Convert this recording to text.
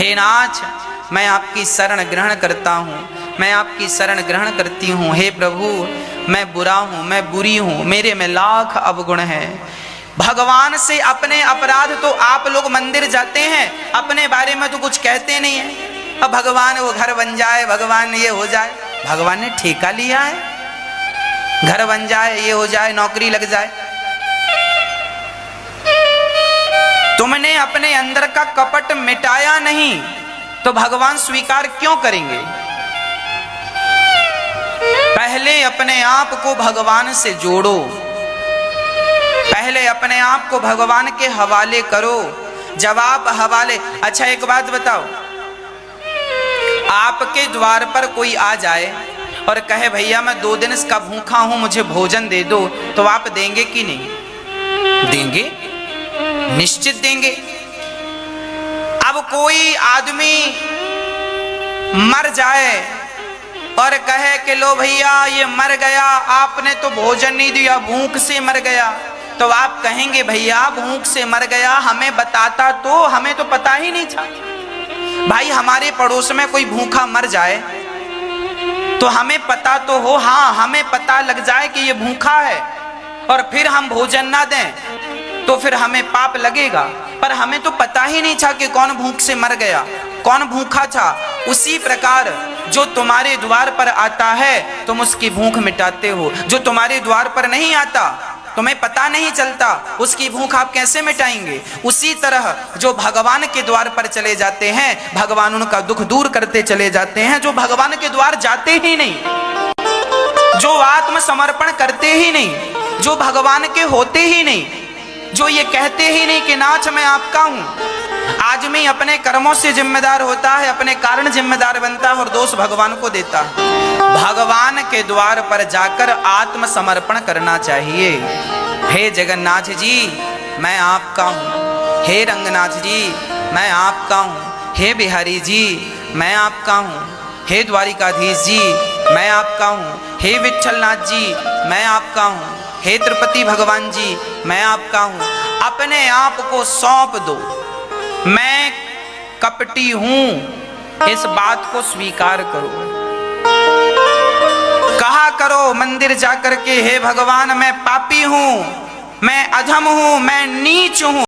हे नाथ, मैं आपकी शरण ग्रहण करता हूँ, मैं आपकी शरण ग्रहण करती हूँ। हे प्रभु, मैं बुरा हूँ, मैं बुरी हूँ, मेरे में लाख अवगुण हैं। भगवान से अपने अपराध, तो आप लोग मंदिर जाते हैं, अपने बारे में तो कुछ कहते नहीं है। अब भगवान वो घर बन जाए, भगवान ये हो जाए, भगवान ने ठेका लिया है, घर बन जाए, ये हो जाए, नौकरी लग जाए। तुमने अपने अंदर का कपट मिटाया नहीं तो भगवान स्वीकार क्यों करेंगे? पहले अपने आप को भगवान से जोड़ो, पहले अपने आप को भगवान के हवाले करो। जब आप हवाले, अच्छा एक बात बताओ, आपके द्वार पर कोई आ जाए और कहे भैया मैं 2 दिन इसका भूखा हूं, मुझे भोजन दे दो, तो आप देंगे कि नहीं? देंगे, निश्चित देंगे। अब कोई आदमी मर जाए और कहे कि लो भैया ये मर गया, आपने तो भोजन नहीं दिया, भूख से मर गया, तो आप कहेंगे भैया भूख से मर गया, हमें बताता तो, हमें तो पता ही नहीं था। भाई हमारे पड़ोस में कोई भूखा मर जाए तो हमें पता तो हो, हाँ हमें पता लग जाए कि ये भूखा है और फिर हम भोजन ना दें तो फिर हमें पाप लगेगा। पर हमें तो पता ही नहीं था कि कौन भूख से मर गया, कौन भूखा था। उसी प्रकार जो तुम्हारे द्वार पर आता है तुम उसकी भूख मिटाते हो, जो तुम्हारे द्वार पर नहीं आता, तुम्हें पता नहीं चलता, उसकी भूख आप कैसे मिटाएंगे? उसी तरह जो भगवान के द्वार पर चले जाते हैं, भगवान उनका दुख दूर करते चले जाते हैं। जो भगवान के द्वार जाते ही नहीं, जो आत्मसमर्पण करते ही नहीं, जो भगवान के होते ही नहीं, जो ये कहते ही नहीं कि नाथ मैं आपका हूं। आदमी अपने कर्मों से जिम्मेदार होता है, अपने कारण जिम्मेदार बनता है और दोष भगवान को देता है। भगवान के द्वार पर जाकर आत्मसमर्पण करना चाहिए। हे जगन्नाथ जी मैं आपका हूँ, हे रंगनाथ जी मैं आपका हूँ, हे बिहारी जी मैं आपका हूँ, हे द्वारिकाधीश जी मैं आपका हूँ, हे विठलनाथ जी मैं आपका हूँ, हे तिरुपति भगवान जी मैं आपका हूँ। अपने आप को सौंप दो, मैं कपटी हूं, इस बात को स्वीकार करो। कहा करो मंदिर जाकर के, हे भगवान मैं पापी हूं, मैं अधम हूं, मैं नीच हूं।